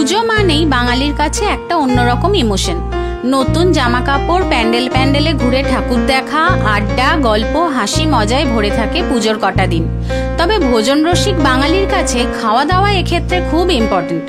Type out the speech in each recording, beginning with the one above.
পুজো মানেই বাঙালির কাছে একটা অন্যরকম ইমোশন। নতুন জামা কাপড়, প্যান্ডেল প্যান্ডেলে ঘুরে ঠাকুর দেখা, আড্ডা, গল্প, হাসি মজায় ভরে থাকে পুজোর কটা দিন। তবে ভোজন রসিক বাঙালির কাছে খাওয়া দাওয়া এক্ষেত্রে খুব ইম্পর্টেন্ট।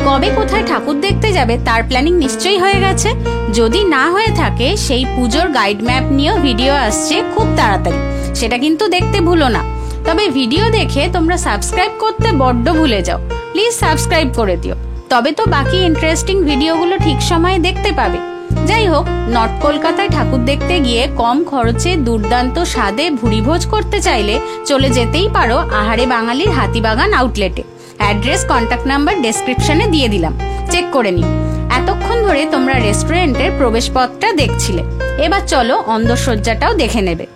কবে কোথায় ঠাকুর দেখতে যাবে তার প্ল্যানিং নিশ্চয়ই হয়ে গেছে। যদি না হয়ে থাকে, সেই পুজোর গাইড ম্যাপ নিয়েও ভিডিও আসছে খুব তাড়াতাড়ি, সেটা কিন্তু দেখতে ভুলো না। তবে ভিডিও দেখে তোমরা সাবস্ক্রাইব করতে বড্ড ভুলে যাও, প্লিজ সাবস্ক্রাইব করে দিও, তবে তো বাকি ইন্টারেস্টিং ভিডিওগুলো ঠিক সময়ে দেখতে পাবে। যাই হোক, নর্থ কলকাতায় ঠাকুর দেখতে গিয়ে কম খরচে দুর্দান্ত স্বাদে ভুরিভোজ করতে চাইলে চলে যেতেই পারো আহারে বাঙালির হাতিবাগান আউটলেটে। অ্যাড্রেস, কন্ট্যাক্ট নাম্বার ডেসক্রিপশনে দিয়ে দিলাম, চেক করে নিও। এতক্ষণ ধরে তোমরা রেস্টুরেন্টের প্রবেশপথটা দেখছিলে, এবার চলো অন্দরসজ্জাটাও দেখে নেবে।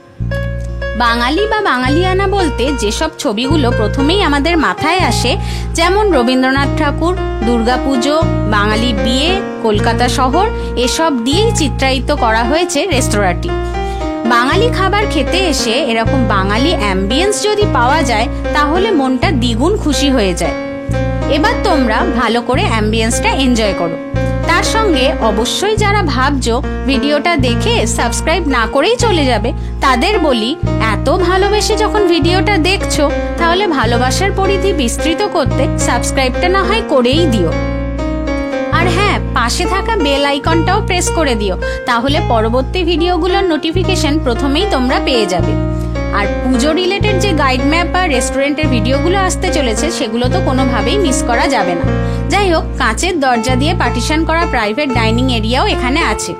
বাঙালি বা বাঙালিয়ানা বলতে যেসব ছবিগুলো প্রথমেই আমাদের মাথায় আসে, যেমন রবীন্দ্রনাথ ঠাকুর, দুর্গাপুজো, বাঙালি বিয়ে, কলকাতা শহর, এসব দিয়েই চিত্রায়িত করা হয়েছে রেস্তোরাঁটি। বাঙালি খাবার খেতে এসে এরকম বাঙালি অ্যাম্বিয়েন্স যদি পাওয়া যায়, তাহলে মনটা দ্বিগুণ খুশি হয়ে যায়। এবার তোমরা ভালো করে অ্যাম্বিয়েন্সটা এনজয় করো। তার সঙ্গে অবশ্যই যারা ভাবছো ভিডিওটা দেখে সাবস্ক্রাইব না করেই চলে যাবে, তাদের বলি, এত ভালোবেসে যখন ভিডিওটা দেখছো, তাহলে ভালোবাসার পরিধি বিস্তৃত করতে সাবস্ক্রাইবটা না হয় করেই দিও। আর হ্যাঁ, পাশে থাকা বেল আইকনটাও প্রেস করে দিও, তাহলে পরবর্তী ভিডিওগুলোর নোটিফিকেশন প্রথমেই তোমরা পেয়ে যাবে। আর পুজো রিলেটেড যে গাইড ম্যাপ বা রেস্টুরেন্টের ভিডিওগুলো আসতে চলেছে, সেগুলো তো কোনোভাবেই মিস করা যাবে না। যাই হোক, কাঁচের দরজা দিয়ে পার্টিশন করা প্রাইভেট ডাইনিং এরিয়াও এখানে আছে,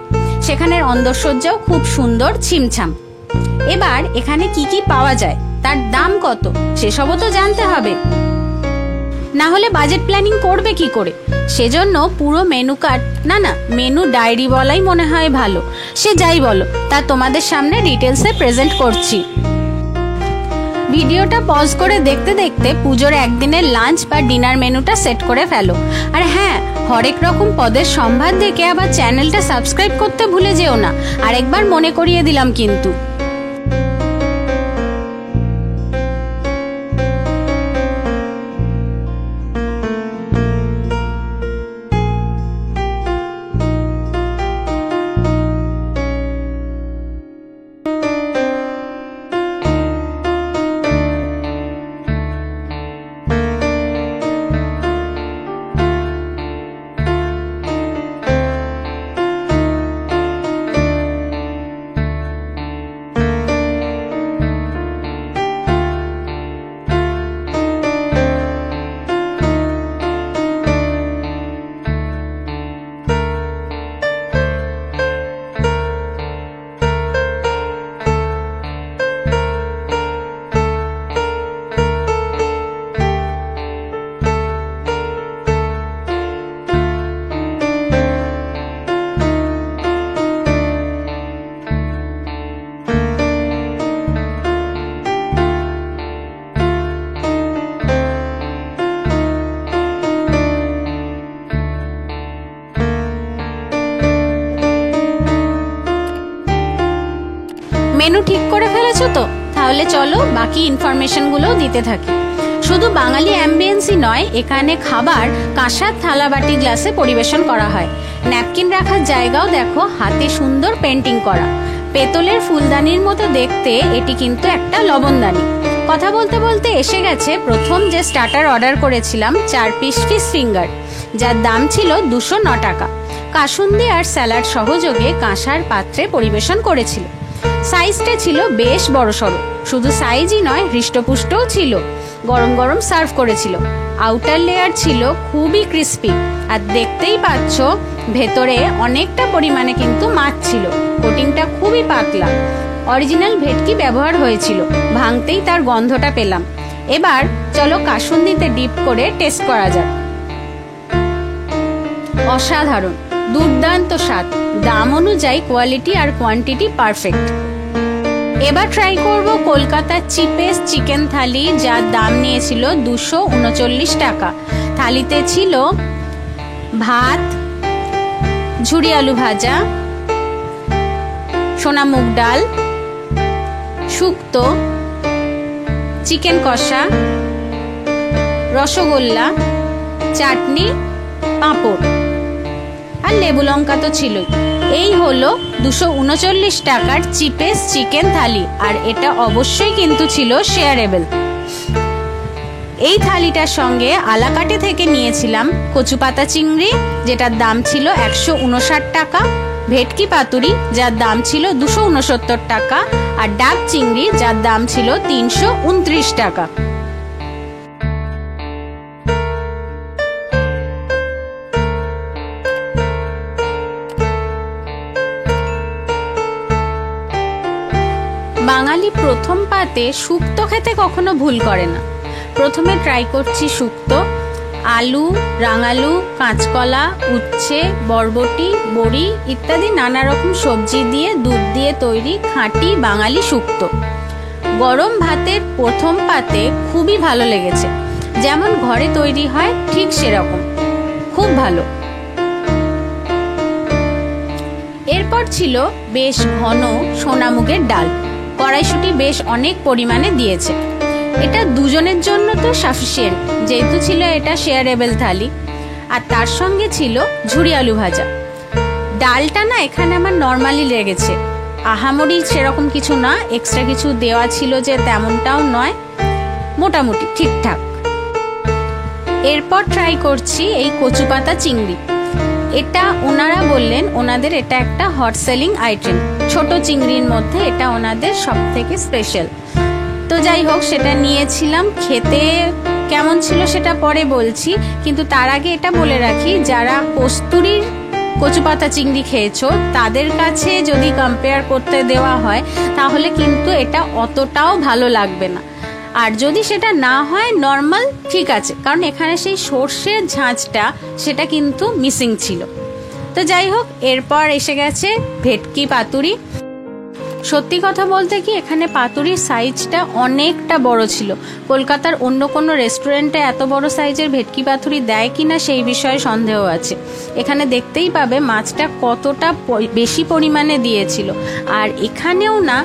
সেখানের অন্দরসজ্জাও খুব সুন্দর, ছিমছাম। এবার এখানে কি কি পাওয়া যায়, তার দাম কত, সেসবও তো জানতে হবে, না হলে বাজেট প্ল্যানিং করবে কি করে। সেজন্য পুরো মেনু কার্ড, না মেনু ডায়েরি বলাই মনে হয় ভালো। সে যাই বলো, তা তোমাদের সামনে ডিটেলসে প্রেজেন্ট করছি। ভিডিওটা পজ করে দেখতে দেখতে পুজোর একদিনের লাঞ্চ বা ডিনার মেনুটা সেট করে ফেলো। আর হ্যাঁ, হরেক রকম পদের সম্ভার দেখে আবার চ্যানেলটা সাবস্ক্রাইব করতে ভুলে যেও না, আরেকবার মনে করিয়ে দিলাম কিন্তু। মেনু ঠিক করে ফেলেছো তো? তাহলে চলো বাকি ইনফরমেশনগুলোও দিতে থাকি। শুধু বাঙালি অ্যাম্বিয়েন্সই নয়, এখানে খাবার কাঁসার থালা বাটি গ্লাসে পরিবেশন করা হয়। ন্যাপকিন রাখার জায়গাও দেখো হাতে সুন্দর পেন্টিং করা। পেতলের ফুলদানির মতো দেখতে এটি কিন্তু একটা লবণদানি। কথা বলতে বলতে এসে গেছে প্রথম যে স্টার্টার অর্ডার করেছিলাম, 4 পিস ফিশ ফিঙ্গার, যার দাম ছিল 209 টাকা। কাসুন্দি আর স্যালাড সহযোগে কাঁসার পাত্রে পরিবেশন করেছিল। সাইজটা ছিল বেশ বড়সড়, শুধু সাইজই নয়, হৃষ্টপুষ্টও ছিল। গরম গরম সার্ভ করেছিল। আউটার লেয়ার ছিল খুবই ক্রিস্পি, আর দেখতেই পাচ্ছ ভেতরে অনেকটা পরিমাণে কিন্তু মাছ ছিল। কোটিংটা খুবই পাতলা, অরিজিনাল ভেটকি ব্যবহার হয়েছিল, ভাঙতেই তার গন্ধটা পেলাম। এবার চলো কাসুন্দিতে ডিপ করে টেস্ট করা যাক। অসাধারণ, দুর্দান্ত স্বাদ, দাম অনুযায়ী কোয়ালিটি আর কোয়ান্টিটি পারফেক্ট। এবার ট্রাই করব কলকাতার চিপেস্ট চিকেন থালি, যার দাম নিয়েছিল 239 টাকা। থালিতে ছিল ভাত, ঝুরি আলু ভাজা, সোনা মুগ ডাল, শুক্তো, চিকেন কষা, রসগোল্লা, চাটনি পাঁপড় আর লেবু লঙ্কা তো ছিলই। এই হলো 239 টাকার চিপেস্ট চিকেন থালি, আর এটা অবশ্যই কিন্তু ছিল শেয়ারেবল। এই থালিটার সঙ্গে আলাকাটে থেকে নিয়েছিলাম কচুপাতা চিংড়ি, যেটার দাম ছিল 159 টাকা, ভেটকি পাতুরি যার দাম ছিল 269 টাকা, আর ডাব চিংড়ি যার দাম ছিল 329 টাকা। বাঙালি প্রথম পাতে শুক্তো খেতে কখনো ভুল করে না। প্রথমে ট্রাই করছি শুক্তো। আলু, রাঙালু, কাঁচকলা, উচ্ছে, বরবটি, বড়ি ইত্যাদি নানা রকম সবজি দিয়ে দুধ দিয়ে তৈরি খাঁটি বাঙালি শুক্তো। গরম ভাতের প্রথম পাতে খুবই ভালো লেগেছে, যেমন ঘরে তৈরি হয় ঠিক সেরকম, খুব ভালো। এরপর ছিল বেশ ঘন সোনামুগের ডাল, কড়াইশুঁটি বেশ অনেক পরিমাণে দিয়েছে। এটা দুজনের জন্য তো সাফিসিয়েন্ট, যেহেতু ছিল এটা শেয়ারেবল থালি। আর তার সঙ্গে ছিল ঝুরি আলু ভাজা। ডালটা না এখানে আমার নর্মালি লেগেছে, আহামরি সেরকম কিছু না, এক্সট্রা কিছু দেওয়া ছিল যে তেমনটাও নয়, মোটামুটি ঠিকঠাক। এরপর ট্রাই করছি এই কচুপাতা চিংড়ি। এটা ওনারা বললেন ওনাদের এটা একটা হট সেলিং আইটেম, ছোট চিংড়ির মধ্যে এটা ওনাদের সব থেকে স্পেশাল। তো যাই হোক, সেটা নিয়েছিলাম। খেতে কেমন ছিল সেটা পরে বলছি, কিন্তু তার আগে এটা বলে রাখি, যারা কস্তুরীর কচুপাতা চিংড়ি খেয়েছো তাদের কাছে যদি কম্পেয়ার করতে দেওয়া হয় তাহলে কিন্তু এটা অতটাও ভালো লাগবে না। আর যদি সেটা না হয় নর্মাল ঠিক আছে, কারণ এখানে সেই সর্ষের ঝাঁঝটা সেটা কিন্তু মিসিং ছিল। তো যাই হোক, এরপর এসে গেছে ভেটকি পাতুরি। সত্যি কথা বলতে কি, এখানে পাতুরির সাইজটা অনেকটা বড় ছিল। কলকাতার অন্য কোনো রেস্টুরেন্টে এত বড় সাইজের ভেটকি পাতুরি দেয় কিনা সেই বিষয়ে সন্দেহ আছে। এখানে দেখতেই পাবে মাছটা কতটা বেশি পরিমাণে দিয়েছিল। আর এখানেও না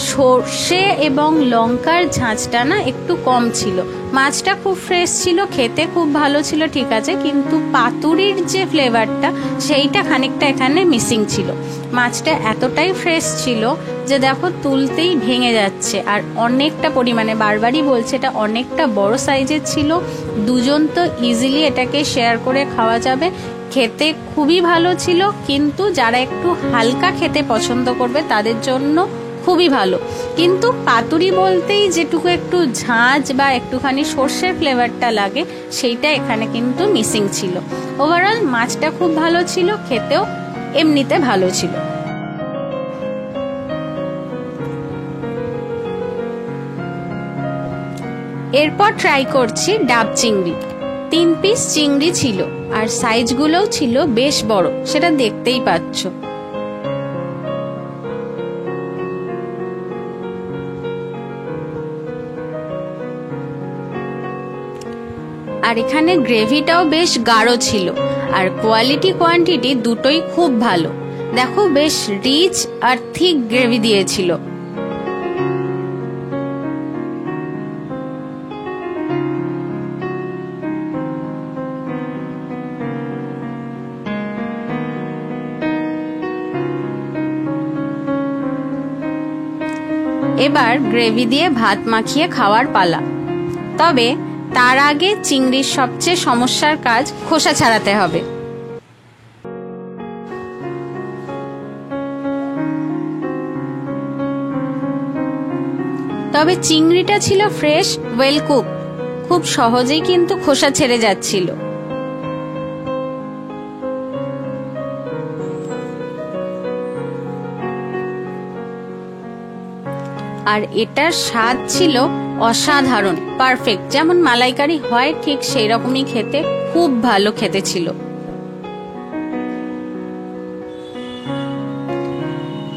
সর্ষে এবং লঙ্কার ঝাঁঝটা না একটু কম ছিল। মাছটা খুব ফ্রেশ ছিল, খেতে খুব ভালো ছিল ঠিক আছে, কিন্তু পাতুরির যে ফ্লেভারটা সেইটা খানিকটা এখানে মিসিং ছিল। মাছটা এতটাই ফ্রেশ ছিল যে দেখো তুলতেই ভেঙে যাচ্ছে, আর অনেকটা পরিমাণে, বারবারই বলছে এটা অনেকটা বড় সাইজের ছিল। দুজন তো ইজিলি এটাকে শেয়ার করে খাওয়া যাবে। খেতে খুবই ভালো ছিল, কিন্তু যারা একটু হালকা খেতে পছন্দ করবে তাদের জন্য খুবই ভালো। কিন্তু পাতুরি বলতেই যেটুকু একটু ঝাঁঝ বা একটুখানি সর্ষের ফ্লেভারটা লাগে সেইটা এখানে কিন্তু মিসিং ছিল। ওভারঅল মাছটা খুব ভালো ছিল, খেতেও এমনিতে ভালো ছিল। এরপর ট্রাই করছি ডাব চিংড়ি। 3 পিস চিংড়ি ছিল, আর সাইজগুলোও ছিল বেশ বড়, সেটা দেখতেই পাচ্ছ। আর এখানে গ্রেভিটাও বেশ গাঢ় ছিল, আর কোয়ালিটি কোয়ান্টিটি দুটোই খুব ভালো। দেখো বেশ রিচ আর থিক গ্রেভি দিয়েছিল। এবার গ্রেভি দিয়ে ভাত মাখিয়ে খাওয়ার পালা। তবে তার আগে চিংড়ির সবচেয়ে সমস্যার কাজ খোসা ছাড়াতে হবে। তবে চিংড়িটা ছিল ফ্রেশ, ওয়েল কুক, খুব সহজেই কিন্তু খোসা ছেড়ে যাচ্ছিল। আর এটার স্বাদ ছিল অসাধারণ, পারফেক্ট, যেমন মালাইকারি হয় ঠিক সেই রকমই খেতে, খুব ভালো খেতে ছিল।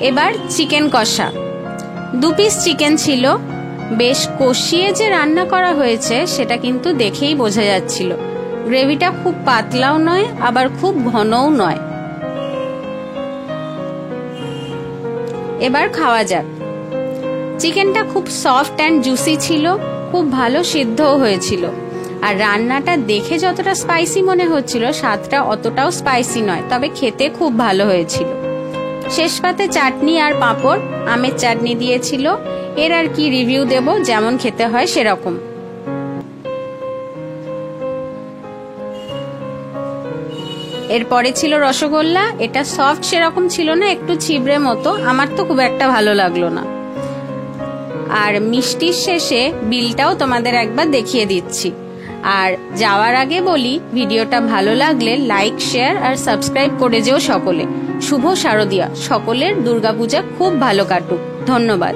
এবার চিকেন কষা। 2 পিস চিকেন ছিল, বেশ কষিয়ে যে রান্না করা হয়েছে সেটা কিন্তু দেখেই বোঝা যাচ্ছিল। গ্রেভিটা খুব পাতলাও নয়, আবার খুব ঘনও নয়। এবার খাওয়া যাক। চিকেনটা খুব সফট অ্যান্ড জুসি ছিল, খুব ভালো সিদ্ধও হয়েছিল। আর রান্নাটা দেখে যতটা স্পাইসি মনে হচ্ছিল, স্বাদটা অতটাও স্পাইসি নয়, তবে খেতে খুব ভালো হয়েছিল। শেষ পাতে চাটনি আর পাঁপড়, আমের চাটনি দিয়েছিল। এর আর কি রিভিউ দেব, যেমন খেতে হয় সেরকম। এরপরে ছিল রসগোল্লা। এটা সফট সেরকম ছিল না, একটু ছিবড়ে মতো, আমার তো খুব একটা ভালো লাগলো না। আর মিষ্টির শেষে বিলটাও তোমাদের একবার দেখিয়ে দিচ্ছি। আর যাওয়ার আগে বলি, ভিডিওটা ভালো লাগলে লাইক, শেয়ার আর সাবস্ক্রাইব করে যেও সকলে। শুভ শারদিয়া, সকলের দুর্গাপূজা খুব ভালো কাটুক। ধন্যবাদ।